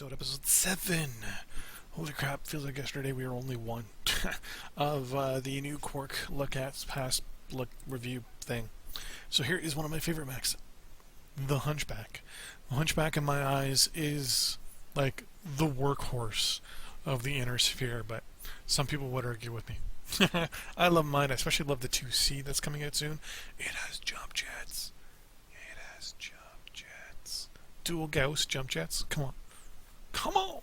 episode 7. Holy crap, feels like yesterday we were only one of the new Quirk past look review thing. So here is one of my favorite mechs, the Hunchback. The Hunchback in my eyes is like the workhorse of the inner sphere, but some people would argue with me. I love mine. I especially love the 2C that's coming out soon. It has jump jets. Dual Gauss jump jets. Come on. Come on!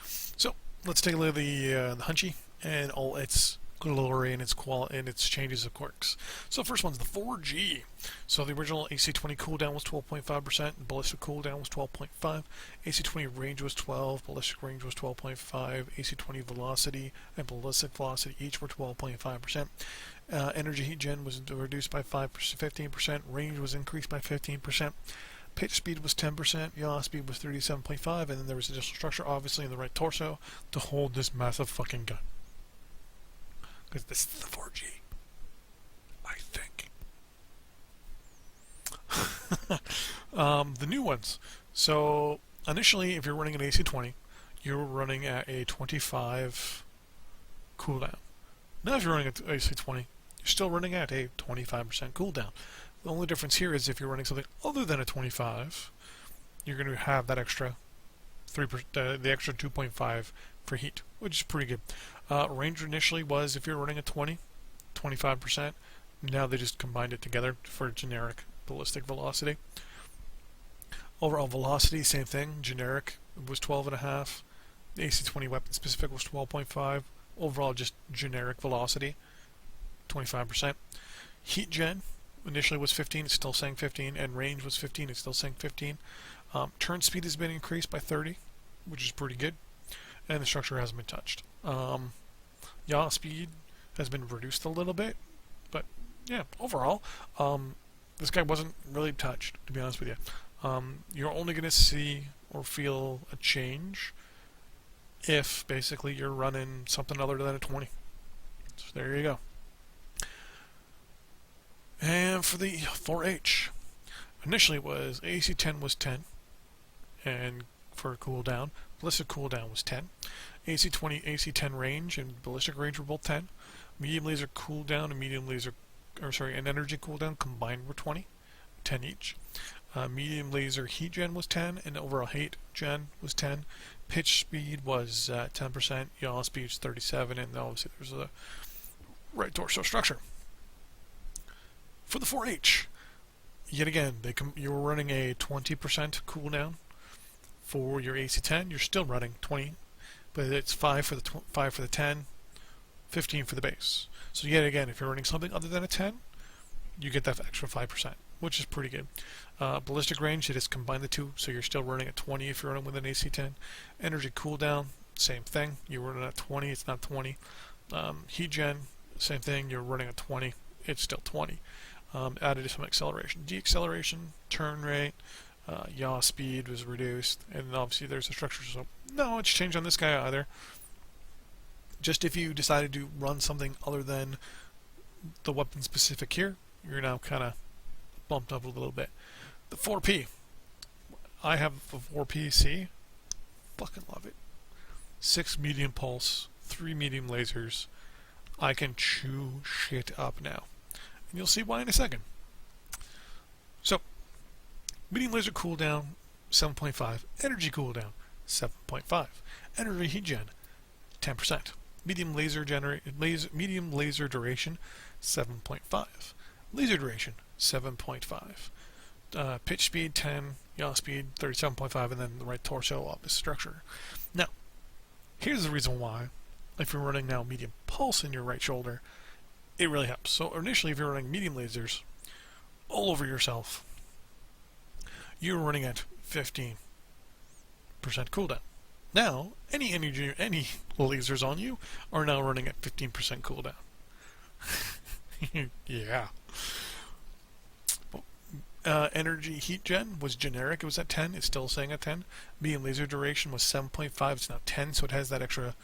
So, let's take a look at the Hunchy and all its glory and its quality and its changes of Quirks. So first one's the 4G. So the original AC-20 cooldown was 12.5%, ballistic cooldown was 12.5, AC-20 range was 12, ballistic range was 12.5, AC-20 velocity and ballistic velocity each were 12.5%. Energy heat gen was reduced by 15%, range was increased by 15%. Pitch speed was 10%, yaw speed was 37.5, and then there was additional structure, obviously, in the right torso to hold this massive fucking gun. Because this is the 4G. I think. The new ones. So, initially, if you're running an AC-20, you're running at a 25 cooldown. Now, if you're running an AC-20, you're still running at a 25% cooldown. The only difference here is if you're running something other than a 25, you're going to have that extra the extra 2.5 for heat, which is pretty good. Range initially was if you're running a 25%. Now they just combined it together for generic ballistic velocity. Overall velocity, same thing. Generic was 12.5. The AC-20 weapon specific was 12.5. Overall, just generic velocity, 25%. Heat gen initially was 15, it's still saying 15, and range was 15, it's still saying 15. Turn speed has been increased by 30, which is pretty good, and the structure hasn't been touched. Yaw speed has been reduced a little bit, but yeah, overall, this guy wasn't really touched, to be honest with you. You're only going to see or feel a change if basically you're running something other than a 20. So there you go. And for the 4H, initially it was AC-10 was 10, and for cooldown, ballistic cooldown was 10. AC-20, AC-10 range and ballistic range were both 10. Medium laser cooldown and energy cooldown combined were 20, 10 each. Medium laser heat gen was 10, and overall heat gen was 10. Pitch speed was 10%, yaw speed was 37, and obviously there's a right torso structure. For the 4H, yet again, you were running a 20% cooldown for your AC-10. You're still running 20, but it's 5 for the 10, 15 for the base. So yet again, if you're running something other than a 10, you get that extra 5%, which is pretty good. Ballistic range, it has combined the two, so you're still running at 20 if you're running with an AC-10. Energy cooldown, same thing. You're running at 20, it's not 20. Heat gen, same thing. You're running at 20, it's still 20. Added some acceleration. Deacceleration, turn rate, yaw speed was reduced, and obviously there's a structure, so no it's changed on this guy either. Just if you decided to run something other than the weapon specific here, you're now kind of bumped up a little bit. The 4P. I have a 4PC. Fucking love it. 6 medium pulse, 3 medium lasers. I can chew shit up now. And you'll see why in a second. So, medium laser cooldown, 7.5. Energy cooldown, 7.5. Energy heat gen, 10%. Medium laser duration, 7.5. Laser duration, 7.5. Pitch speed, 10. Yaw speed, 37.5. And then the right torso up is structure. Now, here's the reason why. If you're running now medium pulse in your right shoulder, it really helps. So initially, if you're running medium lasers all over yourself, you're running at 15% cooldown. Now, any lasers on you are now running at 15% cooldown. Yeah. Energy heat gen was generic. It was at 10. It's still saying at 10. Medium laser duration was 7.5. It's now 10, so it has that extra,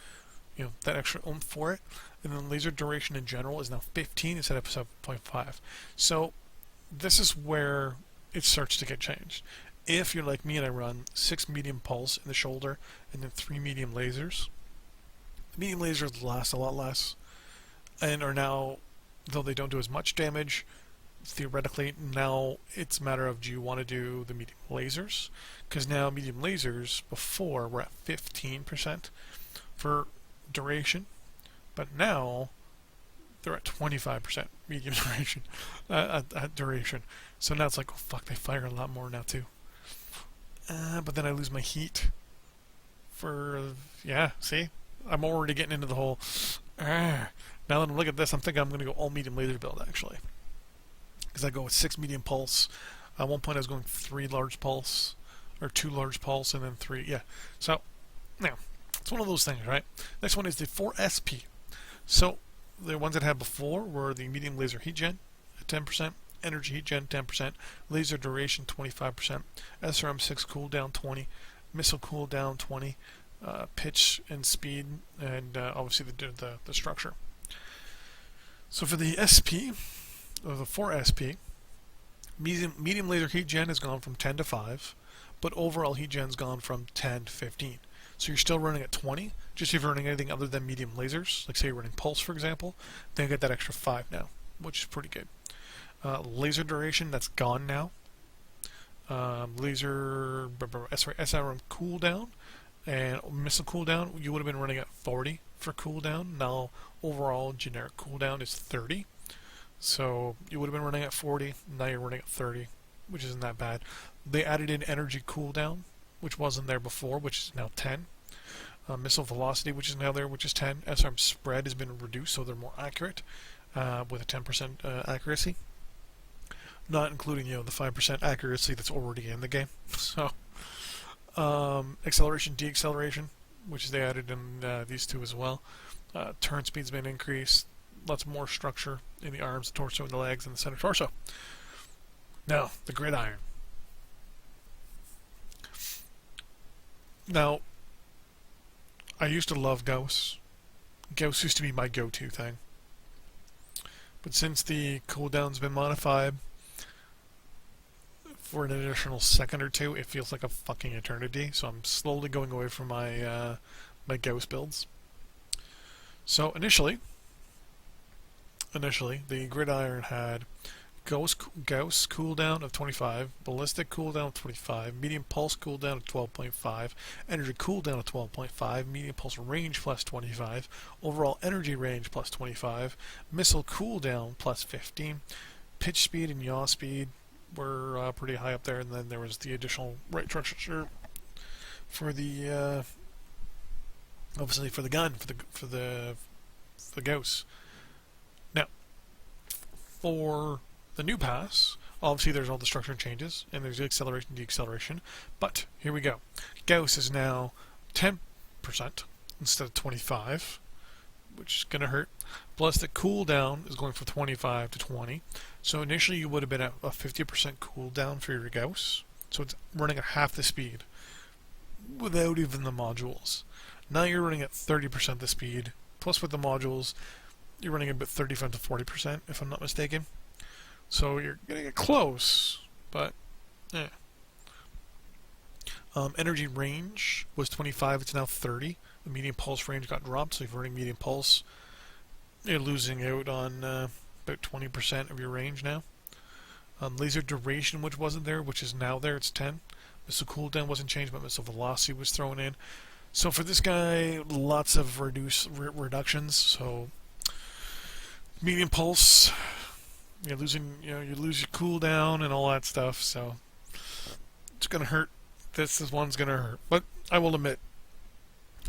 that extra oomph for it. And then laser duration in general is now 15 instead of 7.5. So this is where it starts to get changed. If you're like me and I run 6 medium pulse in the shoulder and then 3 medium lasers, the medium lasers last a lot less and are now, though they don't do as much damage, theoretically now it's a matter of, do you want to do the medium lasers? Because now medium lasers before were at 15% for duration, but now they're at 25% medium duration at duration. So now it's like, oh fuck, they fire a lot more now too. But then I lose my heat for, yeah, see? I'm already getting into the whole, now that I'm looking at this, I'm thinking I'm going to go all medium laser build actually. Because I go with 6 medium pulse. At one point I was going 3 large pulse, or 2 large pulse, and then 3, yeah. So, now, it's one of those things, right? Next one is the 4SP. So, the ones that I had before were the medium laser heat gen at 10%, energy heat gen 10%, laser duration 25%, SRM 6 cooldown 20, missile cooldown 20, pitch and speed, and obviously the structure. So for the SP, or the 4SP, medium laser heat gen has gone from 10 to 5, but overall heat gen's gone from 10 to 15. So you're still running at 20, just if you're running anything other than medium lasers, like say you're running pulse for example, then you get that extra 5 now, which is pretty good. Laser duration, that's gone now. SRM cooldown and missile cooldown, you would have been running at 40 for cooldown. Now overall generic cooldown is 30. So you would have been running at 40, now you're running at 30, which isn't that bad. They added in energy cooldown, which wasn't there before, which is now 10. Missile velocity, which is now there, which is 10. SRM spread has been reduced, so they're more accurate, with a 10% accuracy. Not including, the 5% accuracy that's already in the game. So, acceleration, deacceleration, which they added in these two as well. Turn speed's been increased. Lots more structure in the arms, the torso, and the legs, and the center torso. Now, the gridiron. Now, I used to love Gauss. Gauss used to be my go-to thing. But since the cooldown's been modified for an additional second or two, it feels like a fucking eternity. So I'm slowly going away from my my Gauss builds. So initially, the gridiron had Gauss cooldown of 25, ballistic cooldown of 25, medium pulse cooldown of 12.5, energy cooldown of 12.5, medium pulse range plus 25, overall energy range plus 25, missile cooldown plus 15, pitch speed and yaw speed were pretty high up there, and then there was the additional right structure for the obviously for the gun for the Gauss. Now, for the new pass, obviously there's all the structure changes, and there's acceleration, deceleration, but here we go. Gauss is now 10% instead of 25, which is going to hurt. Plus the cooldown is going from 25 to 20. So initially you would have been at a 50% cooldown for your Gauss, so it's running at half the speed without even the modules. Now you're running at 30% the speed, plus with the modules, you're running about 35 to 40%, if I'm not mistaken. So you're getting it close, but yeah. Energy range was 25, it's now 30. The medium pulse range got dropped, so if you're running medium pulse, you're losing out on about 20% of your range now. Laser duration, which wasn't there, which is now there, it's 10. Missile cooldown wasn't changed, but missile velocity was thrown in. So for this guy, lots of reductions. So medium pulse, you're losing, you lose your cooldown and all that stuff. So it's gonna hurt. This one's gonna hurt. But I will admit,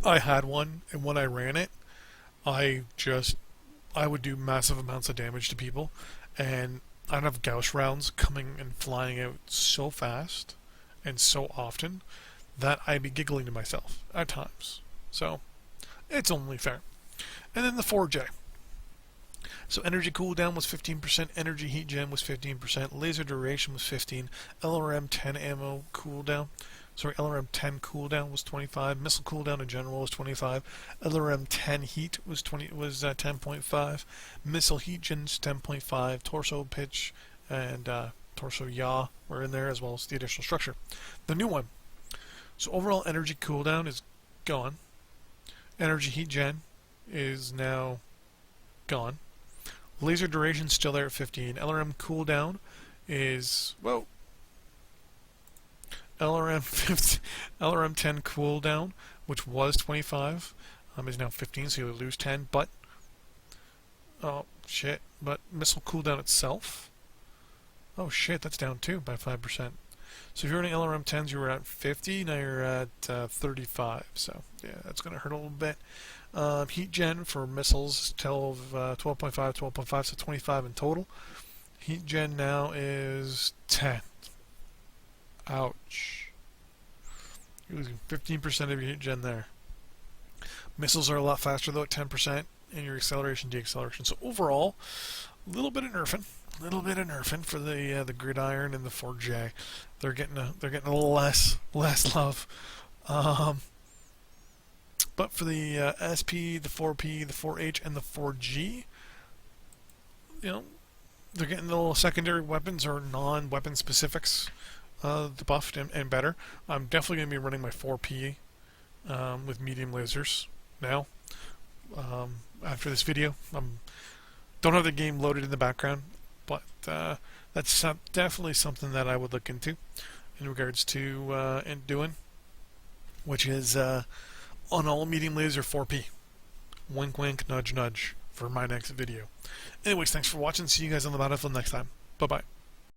I had one, and when I ran it, I would do massive amounts of damage to people, and I'd have Gauss rounds coming and flying out so fast and so often that I'd be giggling to myself at times. So it's only fair. And then the 4J. So energy cooldown was 15%, energy heat gen was 15%, laser duration was 15, LRM 10 ammo cooldown. Sorry, LRM 10 cooldown was 25, missile cooldown in general was 25, LRM 10 heat was 10.5, missile heat gen 10.5, torso pitch and torso, yaw were in there, as well as the additional structure. The new one. So overall energy cooldown is gone. Energy heat gen is now gone. Laser duration still there at 15. LRM cooldown is, well, LRM 10 cooldown, which was 25, is now 15, so you lose 10. But oh shit! But missile cooldown itself, oh shit, that's down too by 5%. So if you're running LRM 10s, you were at 50. Now you're at 35. So yeah, that's gonna hurt a little bit. Heat gen for missiles, 12.5, 12.5, so 25 in total. Heat gen now is 10. Ouch. You're losing 15% of your heat gen there. Missiles are a lot faster though at 10%, and your acceleration, deacceleration. So overall, a little bit of nerfing. For the gridiron and the 4J. They're getting a little less love. But for the SP, the 4P, the 4H, and the 4G, they're getting the little secondary weapons or non-weapon specifics buffed and better. I'm definitely going to be running my 4P with medium lasers now. After this video, don't have the game loaded in the background, but that's definitely something that I would look into in regards to doing, which is on all medium laser 4P. Wink wink, nudge nudge for my next video. Anyways, thanks for watching. See you guys on the battlefield next time. Bye bye.